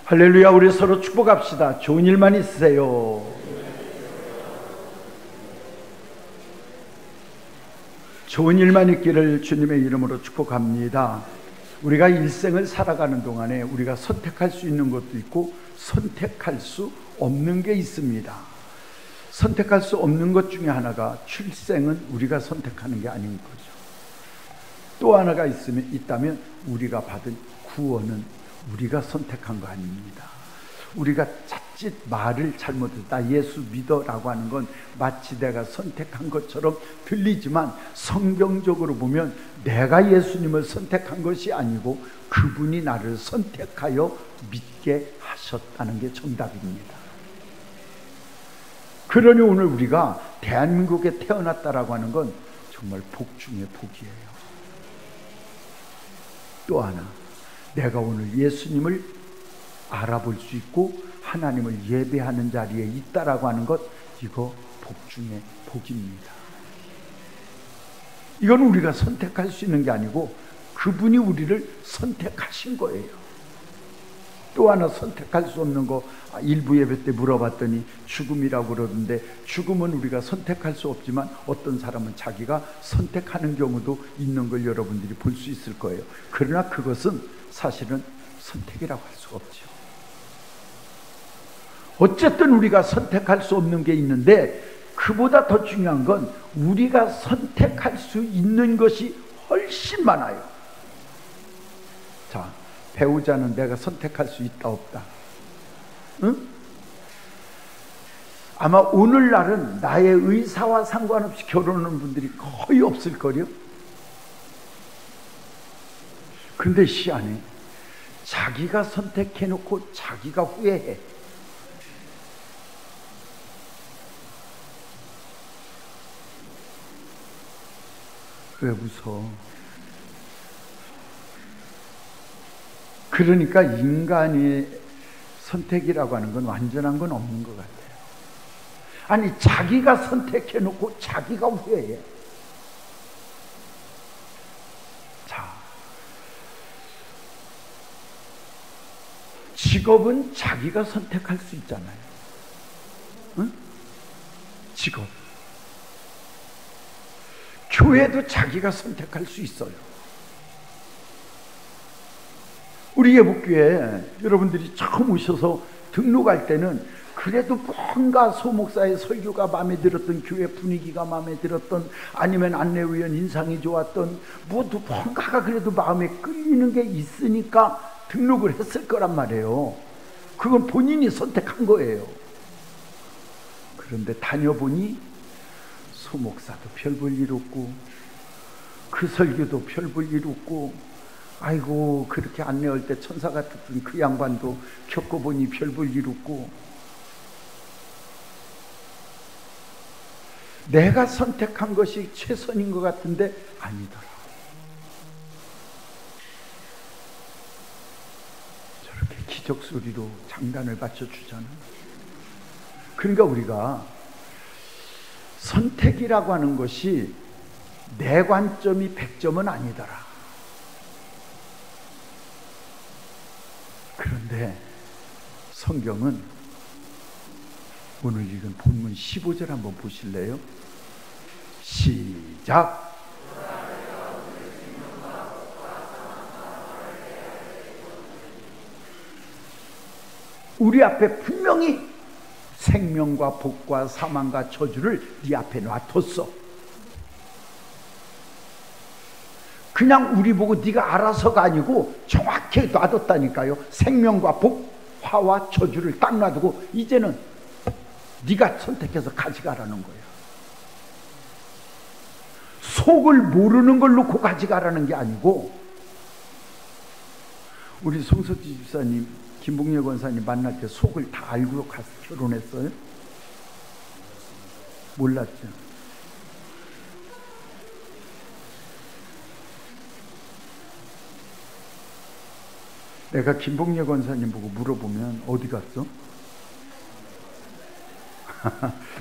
할렐루야. 우리 서로 축복합시다. 좋은 일만 있으세요. 좋은 일만 있기를 주님의 이름으로 축복합니다. 우리가 일생을 살아가는 동안에 우리가 선택할 수 있는 것도 있고 선택할 수 없는 게 있습니다. 선택할 수 없는 것 중에 하나가 출생은 우리가 선택하는 게 아닌 거죠. 또 하나가 있다면 우리가 받은 구원은 우리가 선택한 거 아닙니다. 우리가 자칫 말을 잘못했다, 예수 믿어라고 하는 건 마치 내가 선택한 것처럼 들리지만 성경적으로 보면 내가 예수님을 선택한 것이 아니고 그분이 나를 선택하여 믿게 하셨다는 게 정답입니다. 그러니 오늘 우리가 대한민국에 태어났다라고 하는 건 정말 복 중에 복이에요. 또 하나, 내가 오늘 예수님을 알아볼 수 있고 하나님을 예배하는 자리에 있다라고 하는 것, 이거 복 중에 복입니다. 이건 우리가 선택할 수 있는 게 아니고 그분이 우리를 선택하신 거예요. 또 하나 선택할 수 없는 거, 일부 예배 때 물어봤더니 죽음이라고 그러던데, 죽음은 우리가 선택할 수 없지만 어떤 사람은 자기가 선택하는 경우도 있는 걸 여러분들이 볼 수 있을 거예요. 그러나 그것은 사실은 선택이라고 할 수가 없죠. 어쨌든 우리가 선택할 수 없는 게 있는데, 그보다 더 중요한 건 우리가 선택할 수 있는 것이 훨씬 많아요. 자, 배우자는 내가 선택할 수 있다 없다? 응? 아마 오늘날은 나의 의사와 상관없이 결혼하는 분들이 거의 없을 거요. 근데 희한해, 자기가 선택해놓고 자기가 후회해. 왜 웃어? 그러니까 인간의 선택이라고 하는 건 완전한 건 없는 것 같아요. 아니, 자기가 선택해놓고 자기가 후회해. 자, 직업은 자기가 선택할 수 있잖아요. 응? 직업. 교회도 자기가 선택할 수 있어요. 우리 예복교회 여러분들이 처음 오셔서 등록할 때는 그래도 뭔가 소목사의 설교가 마음에 들었던, 교회 분위기가 마음에 들었던, 아니면 안내위원 인상이 좋았던, 뭔가가 그래도 마음에 끌리는 게 있으니까 등록을 했을 거란 말이에요. 그건 본인이 선택한 거예요. 그런데 다녀보니 소목사도 별 볼 일 없고 그 설교도 별 볼 일 없고, 아이고 그렇게 안내할 때 천사 같았던 그 양반도 겪어보니 별 볼 일 없고, 내가 선택한 것이 최선인 것 같은데 아니더라. 저렇게 기적 소리로 장단을 받쳐주잖아. 그러니까 우리가 선택이라고 하는 것이 내 관점이 100점은 아니더라. 그런데 성경은 오늘 읽은 본문 15절 한번 보실래요? 시작. 우리 앞에 분명히 생명과 복과 사망과 저주를 네 앞에 놔뒀어. 그냥 우리 보고 네가 알아서가 아니고 정확히 놔뒀다니까요. 생명과 복, 화와 저주를 딱 놔두고 이제는 네가 선택해서 가져가라는 거야. 속을 모르는 걸 놓고 가져가라는 게 아니고, 우리 송석지 집사님, 김봉렬 권사님 만날 때 속을 다 알고 가서 결혼했어요? 몰랐죠. 내가 김봉렬 권사님 보고 물어보면 어디 갔어?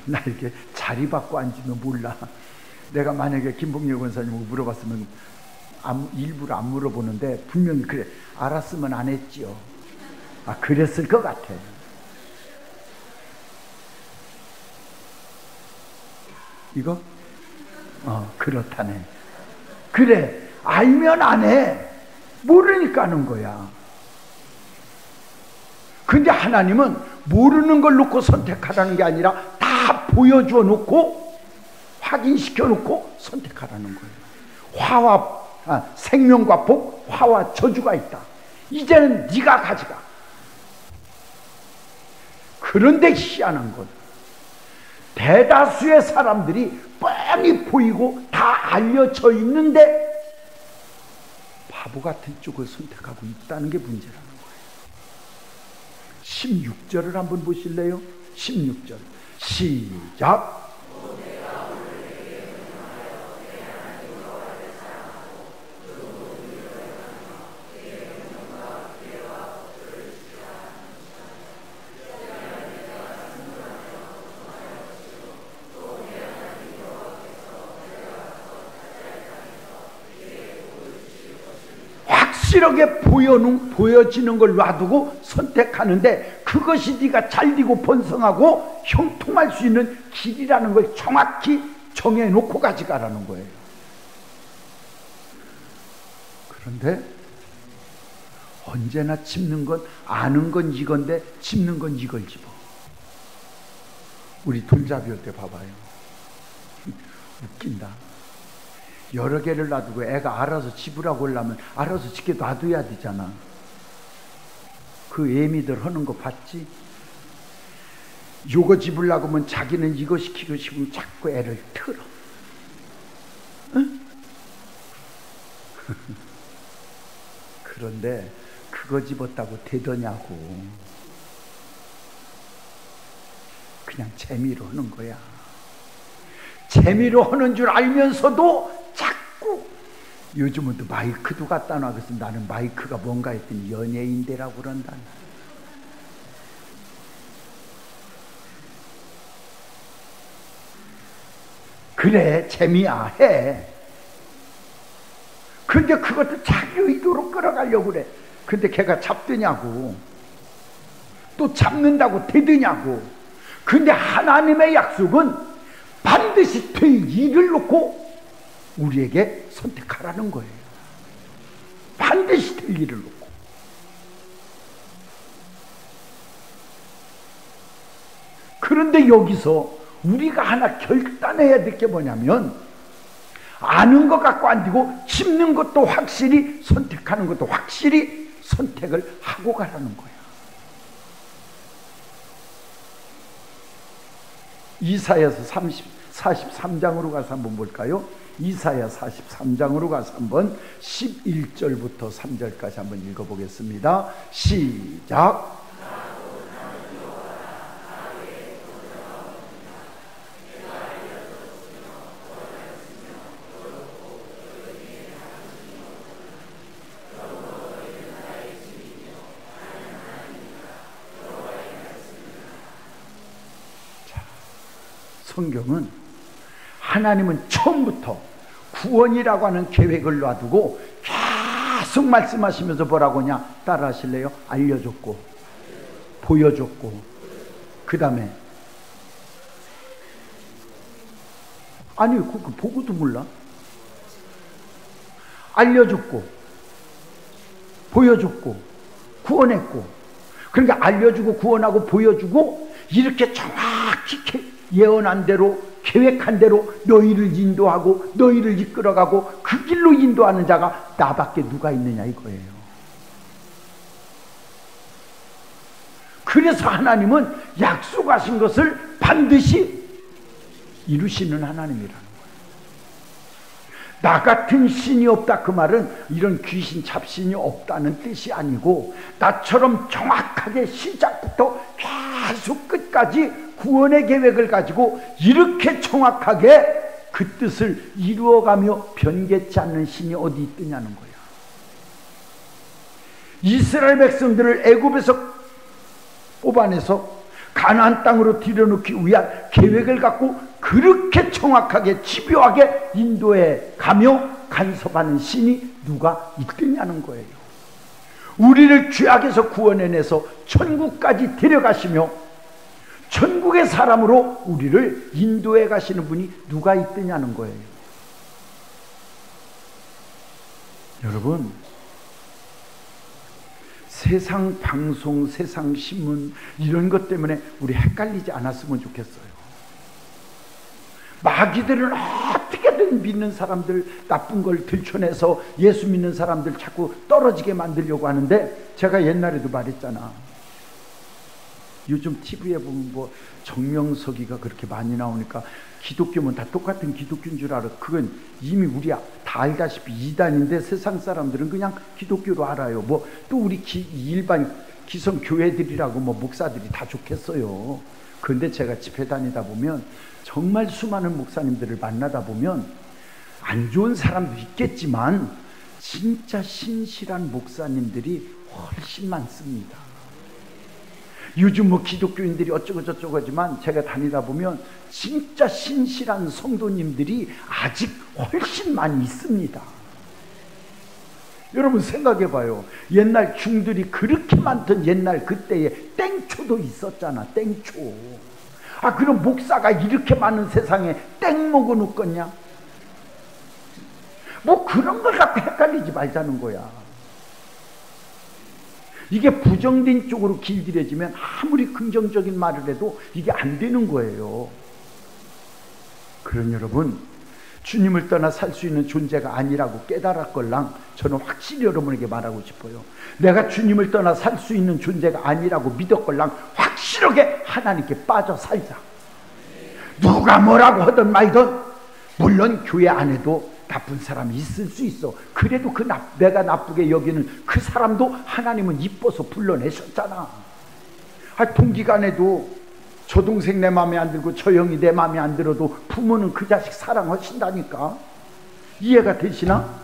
나 이렇게 자리 바꿔 앉으면 몰라. 내가 만약에 김봉렬 권사님 보고 물어봤으면 일부러 안 물어보는데 분명히 그래, 알았으면 안 했지요. 그랬을 것 같아. 이거? 그렇다네. 그래, 알면 안 해. 모르니까 하는 거야. 근데 하나님은 모르는 걸 놓고 선택하라는 게 아니라 다 보여줘 놓고 확인시켜 놓고 선택하라는 거예요. 생명과 복, 화와 저주가 있다. 이제는 네가 가져가. 그런데 희한한 건 대다수의 사람들이 뻔히 보이고 다 알려져 있는데 바보 같은 쪽을 선택하고 있다는 게 문제라는 거예요. 16절을 한번 보실래요? 16절 시작. 확실하게 보여지는 걸 놔두고 선택하는데 그것이 네가 잘되고 번성하고 형통할 수 있는 길이라는 걸 정확히 정해놓고 가져가라는 거예요. 그런데 언제나 짚는 건 아는 건 이건데 짚는 건 이걸 집어. 우리 돈잡이 올 때 봐봐요. 웃긴다. 여러 개를 놔두고 애가 알아서 집으라고 하려면 알아서 집게 놔둬야 되잖아. 그 애미들 하는 거 봤지? 요거 집으려고 하면 자기는 이거 시키고 싶으면 자꾸 애를 틀어. 응? 그런데 그거 집었다고 되더냐고. 그냥 재미로 하는 거야. 재미로 하는 줄 알면서도 자꾸 요즘은 또 마이크도 갖다 놔. 그래서 나는 마이크가 뭔가 했더니 연예인대라고 그런다. 그래, 재미야 해. 근데 그것도 자기 의도로 끌어가려고 그래. 근데 걔가 잡드냐고. 또 잡는다고 되드냐고. 근데 하나님의 약속은 반드시 될 일을 놓고 우리에게 선택하라는 거예요. 반드시 될 일을 놓고. 그런데 여기서 우리가 하나 결단해야 될 게 뭐냐면 아는 것 갖고 안 되고 짚는 것도 확실히 선택하는 것도 확실히 선택을 하고 가라는 거예요. 이사야서 43장으로 가서 한번 볼까요? 이사야 43장으로 가서 한번 11절부터 3절까지 한번 읽어보겠습니다. 시작. 성경은 하나님은 처음부터 구원이라고 하는 계획을 놔두고 계속 말씀하시면서 뭐라고 하냐? 따라 하실래요? 알려줬고 보여줬고 그 다음에 아니 그거 보고도 몰라? 알려줬고 보여줬고 구원했고. 그러니까 알려주고 구원하고 보여주고 이렇게 정확히 예언한 대로 계획한 대로 너희를 인도하고 너희를 이끌어가고 그 길로 인도하는 자가 나밖에 누가 있느냐 이거예요. 그래서 하나님은 약속하신 것을 반드시 이루시는 하나님이라는 거예요. 나 같은 신이 없다 그 말은 이런 귀신 잡신이 없다는 뜻이 아니고 나처럼 정확하게 시작부터 계속 끝까지 구원의 계획을 가지고 이렇게 정확하게 그 뜻을 이루어가며 변개치 않는 신이 어디 있느냐는 거야. 이스라엘 백성들을 애굽에서 뽑아내서 가나안 땅으로 들여놓기 위한 계획을 갖고 그렇게 정확하게 집요하게 인도해 가며 간섭하는 신이 누가 있느냐는 거예요. 우리를 죄악에서 구원해내서 천국까지 데려가시며 천국의 사람으로 우리를 인도해 가시는 분이 누가 있느냐는 거예요. 여러분, 세상 방송, 세상 신문 이런 것 때문에 우리 헷갈리지 않았으면 좋겠어요. 마귀들은 어떻게든 믿는 사람들 나쁜 걸 들춰내서 예수 믿는 사람들 자꾸 떨어지게 만들려고 하는데, 제가 옛날에도 말했잖아. 요즘 TV에 보면 뭐 정명석이가 그렇게 많이 나오니까 기독교면 다 똑같은 기독교인 줄 알아. 그건 이미 우리 다 알다시피 이단인데 세상 사람들은 그냥 기독교로 알아요. 뭐 또 우리 일반 기성 교회들이라고 뭐 목사들이 다 좋겠어요. 그런데 제가 집회 다니다 보면 정말 수많은 목사님들을 만나다 보면 안 좋은 사람도 있겠지만 진짜 신실한 목사님들이 훨씬 많습니다. 요즘 뭐 기독교인들이 어쩌고 저쩌고 하지만 제가 다니다 보면 진짜 신실한 성도님들이 아직 훨씬 많이 있습니다. 여러분 생각해 봐요. 옛날 중들이 그렇게 많던 옛날 그때에 땡초도 있었잖아. 땡초. 아, 그럼 목사가 이렇게 많은 세상에 땡 먹어 놓겠냐? 뭐 그런 걸 갖고 헷갈리지 말자는 거야. 이게 부정된 쪽으로 길들여지면 아무리 긍정적인 말을 해도 이게 안 되는 거예요. 그런 여러분, 주님을 떠나 살 수 있는 존재가 아니라고 깨달았걸랑 저는 확실히 여러분에게 말하고 싶어요. 내가 주님을 떠나 살 수 있는 존재가 아니라고 믿었걸랑 확실하게 하나님께 빠져 살자. 누가 뭐라고 하든 말든, 물론 교회 안에도 나쁜 사람이 있을 수 있어. 그래도 내가 나쁘게 여기는 그 사람도 하나님은 이뻐서 불러내셨잖아. 동기간에도 저 동생 내 마음에 안 들고 저 형이 내 마음에 안 들어도 부모는 그 자식 사랑하신다니까. 이해가 되시나?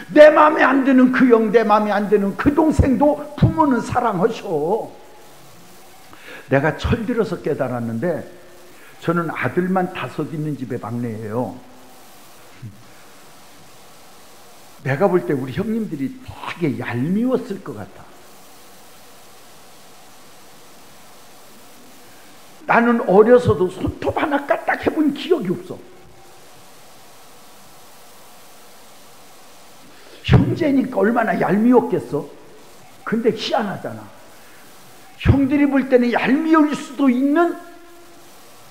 내 마음에 안 드는 그 형, 내 마음에 안 드는 그 동생도 부모는 사랑하셔. 내가 철들어서 깨달았는데, 저는 아들만 5 있는 집의 막내예요. 내가 볼 때 우리 형님들이 되게 얄미웠을 것 같아. 나는 어려서도 손톱 하나 까딱 해본 기억이 없어. 형제니까 얼마나 얄미웠겠어. 근데 희한하잖아. 형들이 볼 때는 얄미울 수도 있는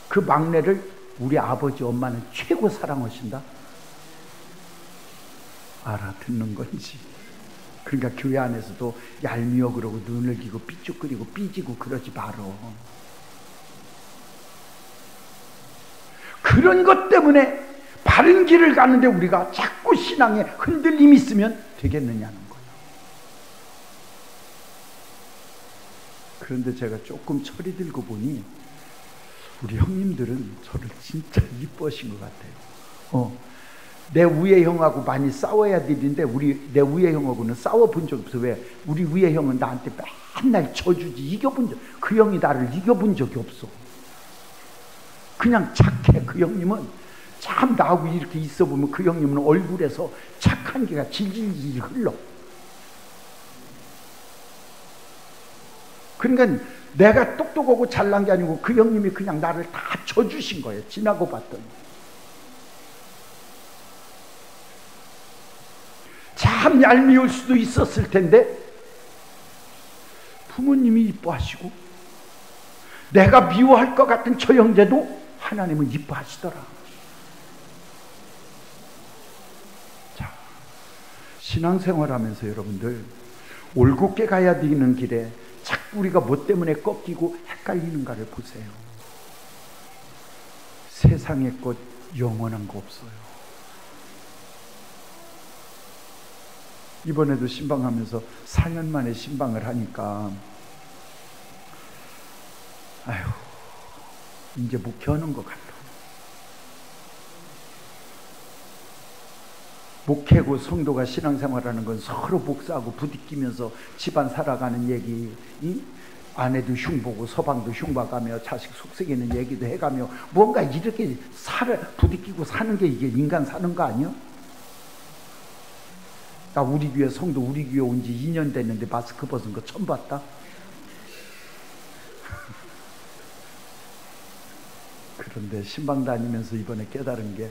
그 막내를 우리 아버지 엄마는 최고 사랑하신다. 알아듣는 건지. 그러니까 교회 안에서도 얄미워 그러고 눈을 기고 삐죽거리고 삐지고 그러지 말어. 그런 것 때문에 바른 길을 가는데 우리가 자꾸 신앙에 흔들림이 있으면 되겠느냐는 거예요. 그런데 제가 조금 철이 들고 보니 우리 형님들은 저를 진짜 이뻐하신 것 같아요. 내 위에 형하고 많이 싸워야 되는데 내 위에 형하고는 싸워본 적 없어. 왜? 우리 위에 형은 나한테 맨날 져주지. 이겨본 적, 그 형이 나를 이겨본 적이 없어. 그냥 착해. 그 형님은 참 나하고 이렇게 있어 보면 그 형님은 얼굴에서 착한 게가 질질질 흘러. 그러니까 내가 똑똑하고 잘난 게 아니고 그 형님이 그냥 나를 다 져주신 거예요. 지나고 봤더니. 참 얄미울 수도 있었을 텐데 부모님이 이뻐하시고 내가 미워할 것 같은 저 형제도 하나님은 이뻐하시더라. 자, 신앙생활하면서 여러분들 올곧게 가야 되는 길에 자꾸 우리가 뭐 때문에 꺾이고 헷갈리는가를 보세요. 세상의 것 영원한 거 없어요. 이번에도 신방하면서 4년 만에 신방을 하니까 아휴, 이제 목회하는 것 같아. 목회고 성도가 신앙생활하는 건 서로 복사하고 부딪히면서 집안 살아가는 얘기, 아내도 흉보고 서방도 흉봐가며 자식 속썩이는 얘기도 해가며 뭔가 이렇게 부딪히고 사는 게 이게 인간 사는 거 아니야? 나 우리 교회 성도 우리 교회 온 지 2년 됐는데 마스크 벗은 거 처음 봤다. 그런데 신방 다니면서 이번에 깨달은 게,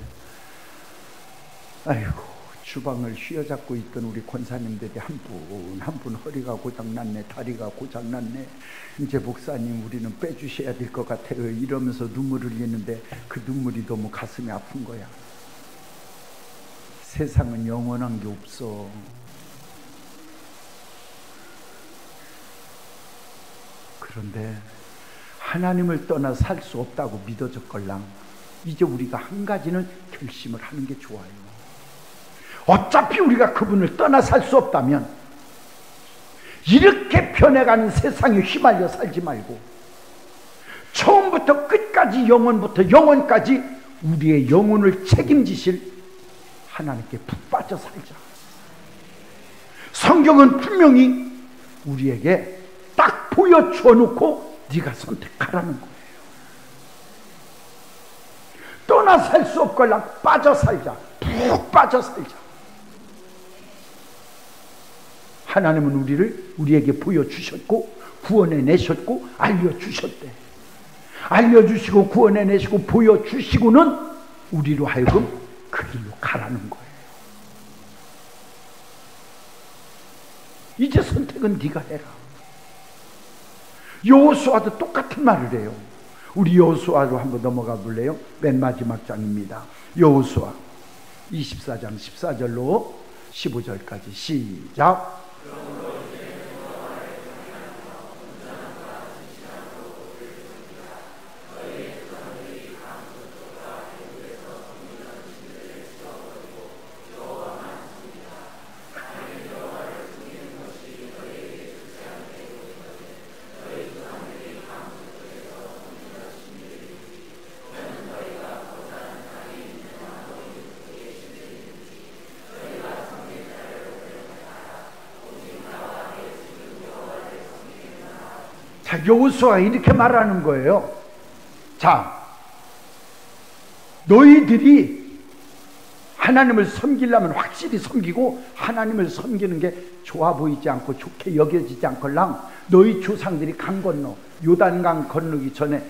아이고, 주방을 휘어잡고 있던 우리 권사님들이 한 분 한 분 허리가 고장났네, 다리가 고장났네, 이제 목사님 우리는 빼주셔야 될 것 같아요 이러면서 눈물을 흘리는데 그 눈물이 너무 가슴이 아픈 거야. 세상은 영원한 게 없어. 그런데 하나님을 떠나 살 수 없다고 믿어졌걸랑 이제 우리가 한 가지는 결심을 하는 게 좋아요. 어차피 우리가 그분을 떠나 살 수 없다면 이렇게 변해가는 세상에 휘말려 살지 말고 처음부터 끝까지, 영원부터 영원까지 우리의 영혼을 책임지실 하나님께 푹 빠져 살자. 성경은 분명히 우리에게 딱 보여주어 놓고 네가 선택하라는 거예요. 떠나 살 수 없걸랑 빠져 살자. 푹 빠져 살자. 하나님은 우리에게 보여주셨고 구원해내셨고 알려주셨대. 알려주시고 구원해내시고 보여주시고는 우리로 하여금 그 길로 가라는 거예요. 이제 선택은 네가 해라. 여호수아도 똑같은 말을 해요. 우리 여호수아로 한번 넘어가 볼래요? 맨 마지막 장입니다. 여호수아 24장 14절로 15절까지 시작. 자, 여호수아가 이렇게 말하는 거예요. 자, 너희들이 하나님을 섬기려면 확실히 섬기고 하나님을 섬기는 게 좋아 보이지 않고 좋게 여겨지지 않걸랑 너희 조상들이 강 건너 요단강 건너기 전에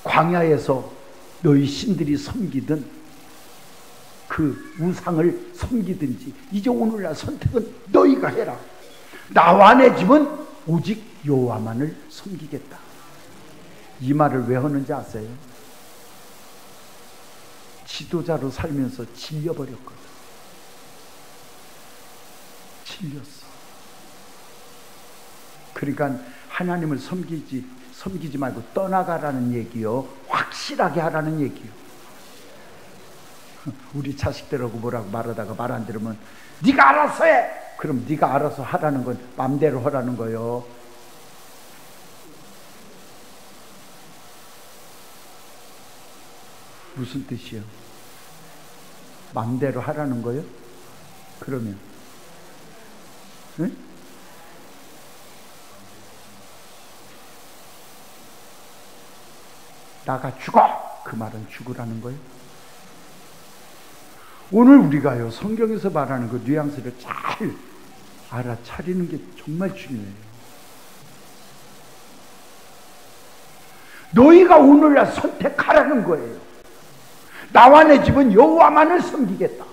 광야에서 너희 신들이 섬기던 그 우상을 섬기든지 이제 오늘날 선택은 너희가 해라. 나와 내 집은 오직 여호와만을 섬기겠다. 이 말을 왜 하는지 아세요? 지도자로 살면서 질려버렸거든. 질렸어. 그러니까 하나님을 섬기지 말고 떠나가라는 얘기요. 확실하게 하라는 얘기요. 우리 자식들하고 뭐라고 말하다가 말 안 들으면 네가 알아서 해. 그럼 네가 알아서 하라는 건 맘대로 하라는 거요. 무슨 뜻이요? 맘대로 하라는 거요? 그러면 응? 나가 죽어! 그 말은 죽으라는 거예요. 오늘 우리가요 성경에서 말하는 그 뉘앙스를 잘 알아차리는 게 정말 중요해요. 너희가 오늘날 선택하라는 거예요. 나와 내 집은 여호와만을 섬기겠다.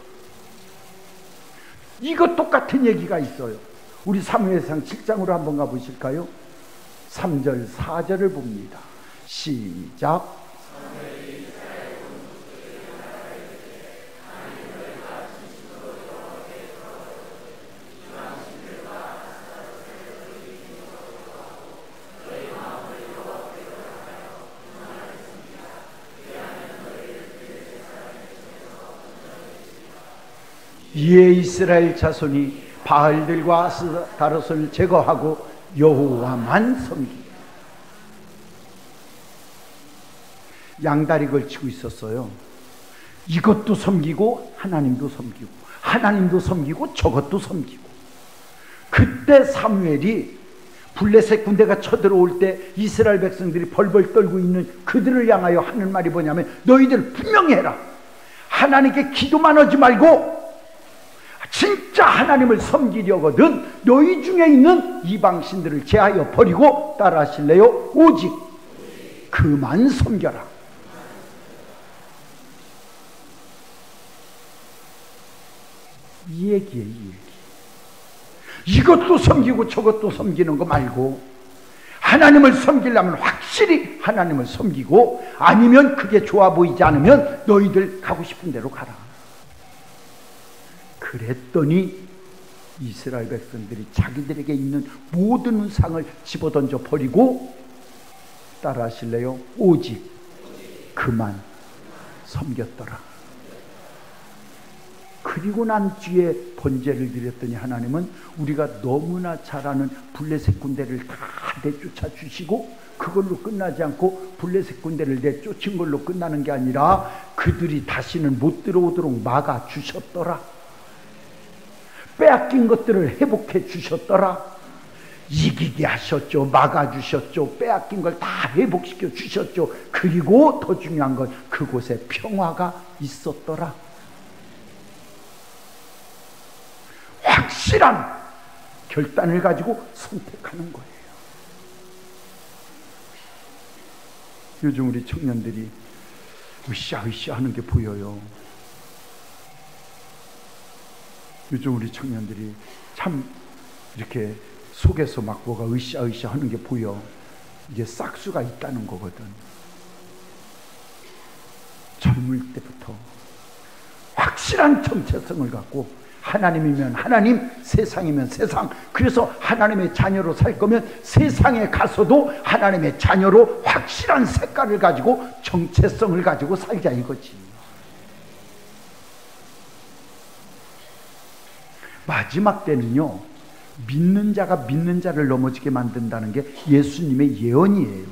이거 똑같은 얘기가 있어요. 우리 사무엘상 7장으로 한번 가보실까요? 3절 4절을 봅니다. 시작. 이에 이스라엘 자손이 바알들과 아스타롯을 제거하고 여호와만 섬기게. 양다리 걸치고 있었어요. 이것도 섬기고 하나님도 섬기고 하나님도 섬기고 저것도 섬기고. 그때 사무엘이 블레셋 군대가 쳐들어올 때 이스라엘 백성들이 벌벌 떨고 있는 그들을 향하여 하는 말이 뭐냐면, 너희들 분명히 해라. 하나님께 기도만 하지 말고 진짜 하나님을 섬기려거든 너희 중에 있는 이방신들을 제하여 버리고 따라하실래요? 오직 그만 섬겨라. 이 얘기예요, 이 얘기. 이것도 섬기고 저것도 섬기는 거 말고 하나님을 섬기려면 확실히 하나님을 섬기고, 아니면 그게 좋아 보이지 않으면 너희들 가고 싶은 대로 가라. 그랬더니 이스라엘 백성들이 자기들에게 있는 모든 우상을 집어던져 버리고 따라하실래요? 오직 그만 섬겼더라. 그리고 난 뒤에 번제를 드렸더니 하나님은 우리가 너무나 잘 아는 블레셋 군대를 다 내쫓아 주시고, 그걸로 끝나지 않고 블레셋 군대를 내쫓은 걸로 끝나는 게 아니라 그들이 다시는 못 들어오도록 막아 주셨더라. 빼앗긴 것들을 회복해 주셨더라. 이기게 하셨죠. 막아 주셨죠. 빼앗긴 걸 다 회복시켜 주셨죠. 그리고 더 중요한 건 그곳에 평화가 있었더라. 확실한 결단을 가지고 선택하는 거예요. 요즘 우리 청년들이 으쌰으쌰 하는 게 보여요. 요즘 우리 청년들이 참 이렇게 속에서 막 뭐가 으쌰으쌰 하는 게 보여. 이게 싹수가 있다는 거거든. 젊을 때부터 확실한 정체성을 갖고, 하나님이면 하나님, 세상이면 세상. 그래서 하나님의 자녀로 살 거면 세상에 가서도 하나님의 자녀로 확실한 색깔을 가지고 정체성을 가지고 살자 이거지. 마지막 때는요, 믿는 자가 믿는 자를 넘어지게 만든다는 게 예수님의 예언이에요.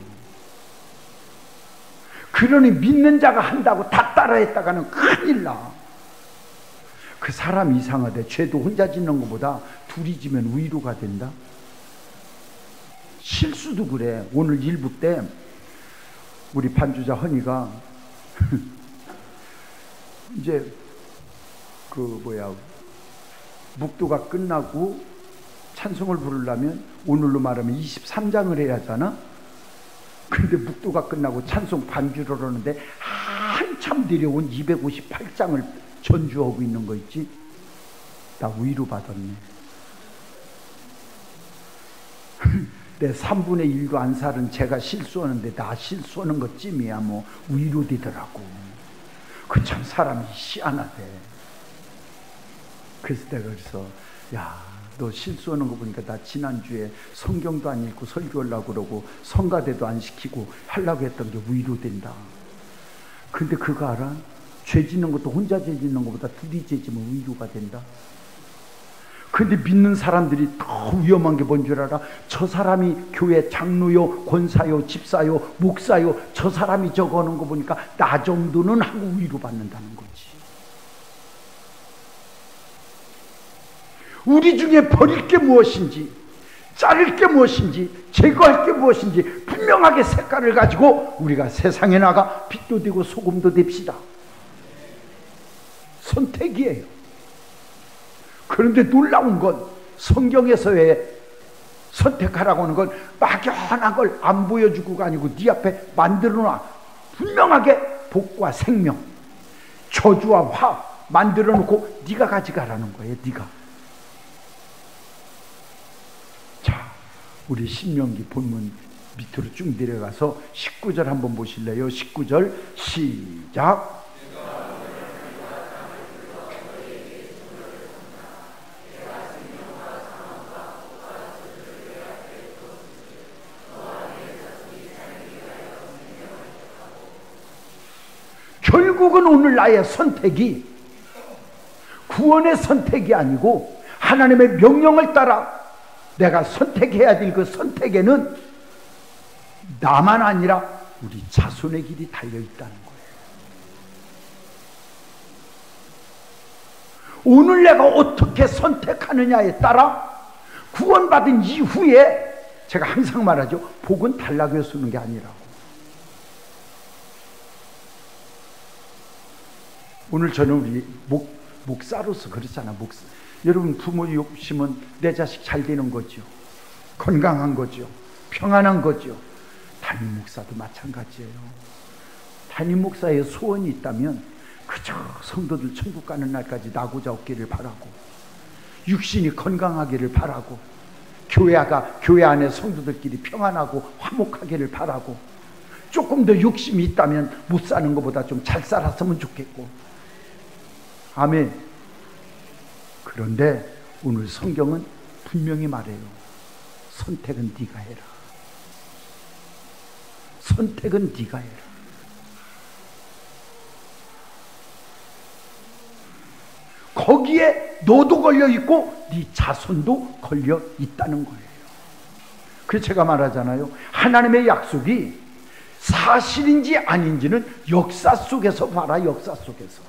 그러니 믿는 자가 한다고 다 따라했다가는 큰일 나. 그 사람 이상하대. 죄도 혼자 짓는 것보다 둘이 지면 위로가 된다. 실수도 그래. 오늘 일부 때 우리 반주자 헌이가 이제 묵도가 끝나고 찬송을 부르려면 오늘로 말하면 23장을 해야 하잖아. 근데 묵도가 끝나고 찬송 반주를 하는데 한참 내려온 258장을 전주하고 있는 거 있지. 나 위로 받았네. 내 3분의 1도 안 살은 제가 실수하는데 나 실수하는 것 찜이야 뭐 위로되더라고. 그 참 사람이 희한하대. 그래서 내가 야, 너 실수하는 거 보니까 나 지난주에 성경도 안 읽고 설교하려고 그러고 성가대도 안 시키고 하려고 했던 게 위로된다. 근데 그거 알아? 죄 짓는 것도 혼자 죄 짓는 것보다 둘이 죄 지면 위로가 된다. 근데 믿는 사람들이 더 위험한 게 뭔 줄 알아? 저 사람이 교회 장로요, 권사요, 집사요, 목사요, 저 사람이 저거 하는 거 보니까 나 정도는 하고 위로받는다는 거지. 우리 중에 버릴 게 무엇인지, 자를 게 무엇인지, 제거할 게 무엇인지 분명하게 색깔을 가지고 우리가 세상에 나가 빛도 되고 소금도 됩시다. 선택이에요. 그런데 놀라운 건 성경에서의 선택하라고 하는 건 막연한 걸 안 보여주고가 아니고 네 앞에 만들어놔. 분명하게 복과 생명, 저주와 화 만들어놓고 네가 가져가라는 거예요. 네가. 자, 우리 신명기 본문 밑으로 쭉 내려가서 19절 한번 보실래요? 19절 시작. 결국은 오늘 나의 선택이 구원의 선택이 아니고 하나님의 명령을 따라 내가 선택해야 될 그 선택에는 나만 아니라 우리 자손의 길이 달려있다는 거예요. 오늘 내가 어떻게 선택하느냐에 따라 구원받은 이후에 제가 항상 말하죠. 복은 달라고 해서 주는 게 아니라고. 오늘 저는 우리 목사로서 그렇잖아. 목사. 여러분 부모 욕심은 내 자식 잘 되는 거죠. 건강한 거죠. 평안한 거죠. 담임 목사도 마찬가지예요. 담임 목사의 소원이 있다면 그저 성도들 천국 가는 날까지 나고자 없기를 바라고, 육신이 건강하기를 바라고, 교회 안에 성도들끼리 평안하고 화목하기를 바라고, 조금 더 욕심이 있다면 못 사는 것보다 좀 잘 살았으면 좋겠고. 아멘. 그런데 오늘 성경은 분명히 말해요. 선택은 네가 해라. 선택은 네가 해라. 거기에 너도 걸려 있고 네 자손도 걸려 있다는 거예요. 그래서 제가 말하잖아요. 하나님의 약속이 사실인지 아닌지는 역사 속에서 봐라. 역사 속에서.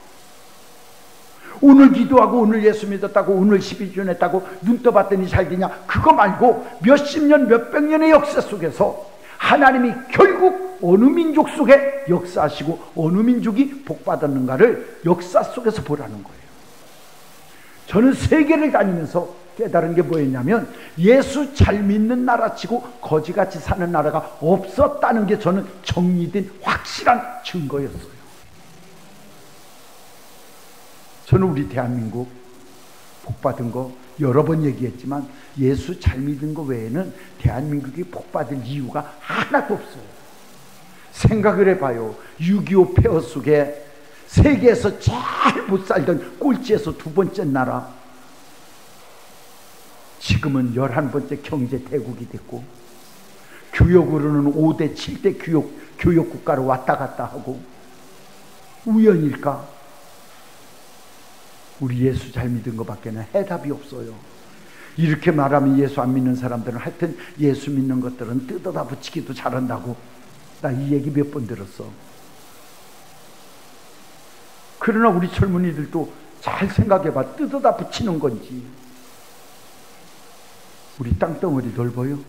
오늘 기도하고 오늘 예수 믿었다고 오늘 12주 했다고 눈 떠봤더니 잘 되냐, 그거 말고 몇십 년 몇백 년의 역사 속에서 하나님이 결국 어느 민족 속에 역사하시고 어느 민족이 복받았는가를 역사 속에서 보라는 거예요. 저는 세계를 다니면서 깨달은 게 뭐였냐면 예수 잘 믿는 나라치고 거지같이 사는 나라가 없었다는 게 저는 정리된 확실한 증거였어요. 저는 우리 대한민국 복받은 거 여러 번 얘기했지만 예수 잘 믿은 거 외에는 대한민국이 복받을 이유가 하나도 없어요. 생각을 해봐요. 6.25 폐허 속에 세계에서 제일 못 살던 꼴찌에서 두 번째 나라, 지금은 11번째 경제 대국이 됐고, 교역으로는 5대 7대 교역 국가로 왔다 갔다 하고. 우연일까? 우리 예수 잘 믿은 것밖에는 해답이 없어요. 이렇게 말하면 예수 안 믿는 사람들은 하여튼 예수 믿는 것들은 뜯어다 붙이기도 잘한다고. 나 이 얘기 몇 번 들었어. 그러나 우리 젊은이들도 잘 생각해봐. 뜯어다 붙이는 건지. 우리 땅덩어리 넓어요?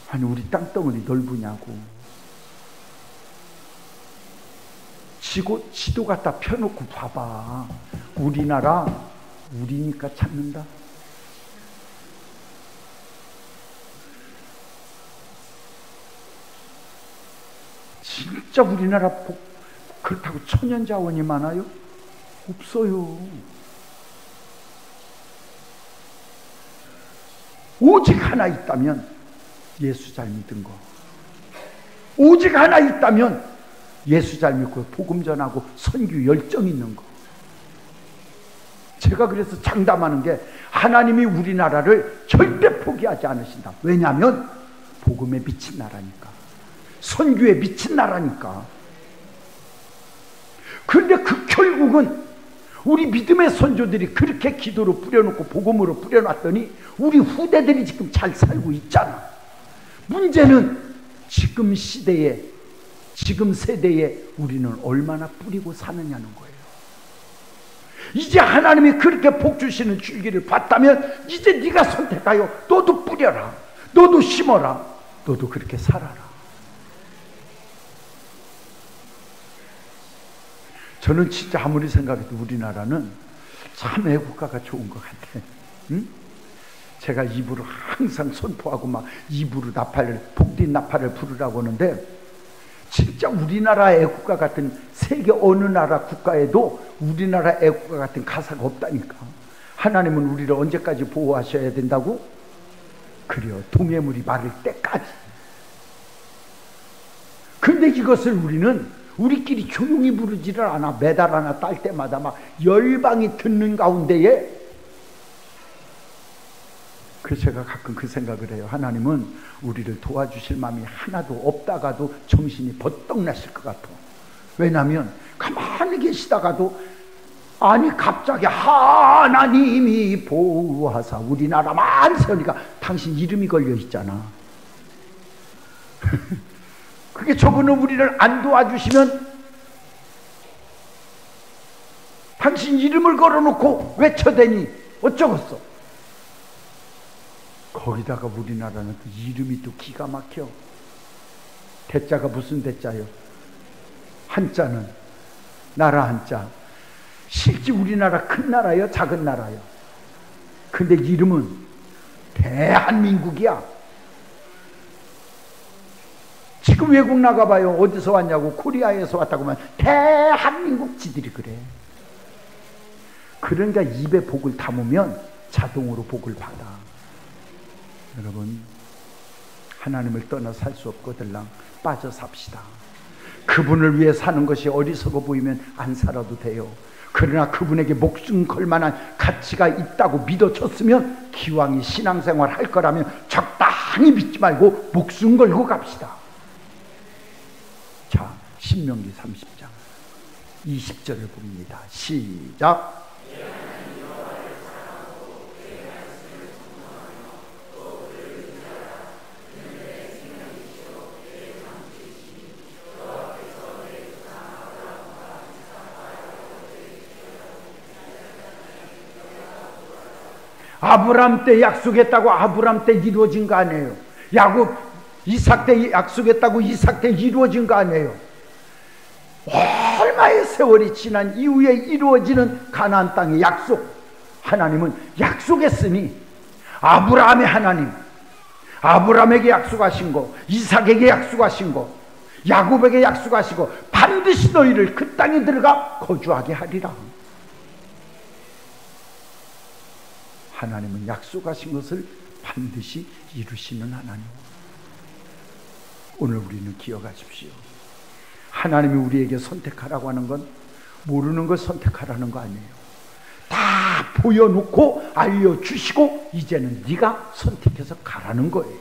아니 우리 땅덩어리 넓으냐고. 지도 갖다 펴놓고 봐봐. 우리나라 우리니까 찾는다. 진짜 우리나라 그렇다고 천연자원이 많아요? 없어요. 오직 하나 있다면 예수 잘 믿은 거. 오직 하나 있다면 예수 잘 믿고 복음 전하고 선교 열정 있는 거. 제가 그래서 장담하는 게 하나님이 우리나라를 절대 포기하지 않으신다. 왜냐하면 복음에 미친 나라니까. 선교에 미친 나라니까. 그런데 그 결국은 우리 믿음의 선조들이 그렇게 기도로 뿌려놓고 복음으로 뿌려놨더니 우리 후대들이 지금 잘 살고 있잖아. 문제는 지금 시대에, 지금 세대에 우리는 얼마나 뿌리고 사느냐는 거예요. 이제 하나님이 그렇게 복 주시는 줄기를 봤다면 이제 네가 선택하여 너도 뿌려라. 너도 심어라. 너도 그렇게 살아라. 저는 진짜 아무리 생각해도 우리나라는 참 애국가가 좋은 것 같아. 응? 제가 입으로 항상 선포하고 막 입으로 복된 나팔을 부르라고 하는데 진짜 우리나라 애국가 같은 세계 어느 나라 국가에도 우리나라 애국가 같은 가사가 없다니까. 하나님은 우리를 언제까지 보호하셔야 된다고? 그래요. 동해물이 마를 때까지. 근데 이것을 우리는 우리끼리 조용히 부르지를 않아. 매달 하나 딸 때마다 막 열방이 듣는 가운데에. 그래서 제가 가끔 그 생각을 해요. 하나님은 우리를 도와주실 마음이 하나도 없다가도 정신이 버떡 나실 것 같아. 왜냐하면 가만히 계시다가도 아니 갑자기 하나님이 보호하사 우리나라만 세우니까 당신 이름이 걸려 있잖아. 그게 저분은 우리를 안 도와주시면 당신 이름을 걸어놓고 외쳐대니 어쩌겠어. 거기다가 우리나라는 또 이름이 또 기가 막혀. 대자가 무슨 대자요? 한자는 나라 한자. 실제 우리나라 큰 나라요, 작은 나라요? 근데 이름은 대한민국이야. 지금 외국 나가봐요. 어디서 왔냐고, 코리아에서 왔다고 하면 대한민국 지들이 그래. 그러니까 입에 복을 담으면 자동으로 복을 받아. 여러분, 하나님을 떠나 살 수 없거들랑 빠져 삽시다. 그분을 위해 사는 것이 어리석어 보이면 안 살아도 돼요. 그러나 그분에게 목숨 걸 만한 가치가 있다고 믿어졌으면 기왕이 신앙생활 할 거라면 적당히 믿지 말고 목숨 걸고 갑시다. 자, 신명기 30장 20절을 봅니다. 시작. 아브람 때 약속했다고 아브람 때 이루어진 거 아니에요. 야곱, 이삭 때 약속했다고 이삭 때 이루어진 거 아니에요. 얼마의 세월이 지난 이후에 이루어지는 가나안 땅의 약속. 하나님은 약속했으니 아브라함의 하나님, 아브라함에게 약속하신 거, 이삭에게 약속하신 거, 야곱에게 약속하시고 반드시 너희를 그 땅에 들어가 거주하게 하리라. 하나님은 약속하신 것을 반드시 이루시는 하나님. 오늘 우리는 기억하십시오. 하나님이 우리에게 선택하라고 하는 건 모르는 걸 선택하라는 거 아니에요. 다 보여놓고 알려주시고 이제는 네가 선택해서 가라는 거예요.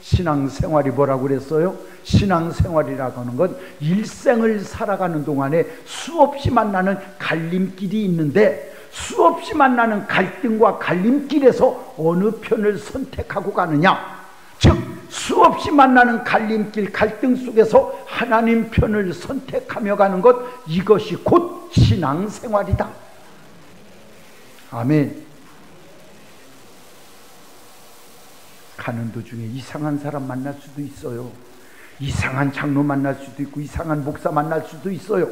신앙생활이 뭐라고 그랬어요? 신앙생활이라고 하는 건 일생을 살아가는 동안에 수없이 만나는 갈림길이 있는데 수없이 만나는 갈등과 갈림길에서 어느 편을 선택하고 가느냐, 즉 수없이 만나는 갈림길, 갈등 속에서 하나님 편을 선택하며 가는 것, 이것이 곧 신앙생활이다. 아멘. 가는 도중에 이상한 사람 만날 수도 있어요. 이상한 장로 만날 수도 있고 이상한 목사 만날 수도 있어요.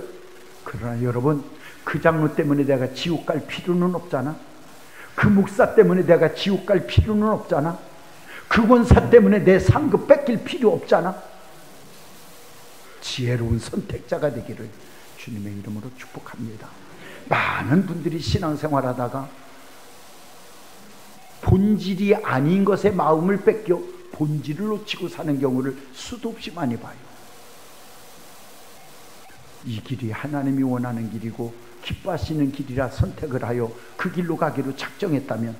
그러나 여러분, 그 장로 때문에 내가 지옥 갈 필요는 없잖아. 그 목사 때문에 내가 지옥 갈 필요는 없잖아. 그 권사 때문에 내 상급 뺏길 필요 없잖아. 지혜로운 선택자가 되기를 주님의 이름으로 축복합니다. 많은 분들이 신앙생활 하다가 본질이 아닌 것에 마음을 뺏겨 본질을 놓치고 사는 경우를 수도 없이 많이 봐요. 이 길이 하나님이 원하는 길이고 기뻐하시는 길이라 선택을 하여 그 길로 가기로 작정했다면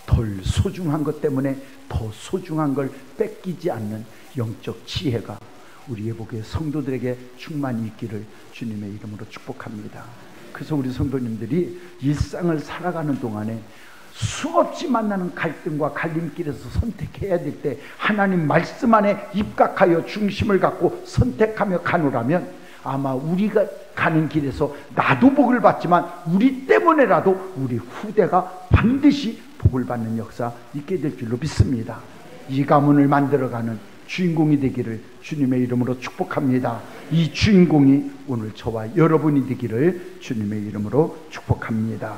덜 소중한 것 때문에 더 소중한 걸 뺏기지 않는 영적 지혜가 우리의 복의 성도들에게 충만히 있기를 주님의 이름으로 축복합니다. 그래서 우리 성도님들이 일상을 살아가는 동안에 수없이 만나는 갈등과 갈림길에서 선택해야 될 때 하나님 말씀 안에 입각하여 중심을 갖고 선택하며 가노라면 아마 우리가 가는 길에서 나도 복을 받지만 우리 때문에라도 우리 후대가 반드시 복을 받는 역사 있게 될 줄로 믿습니다. 이 가문을 만들어가는 주인공이 되기를 주님의 이름으로 축복합니다. 이 주인공이 오늘 저와 여러분이 되기를 주님의 이름으로 축복합니다.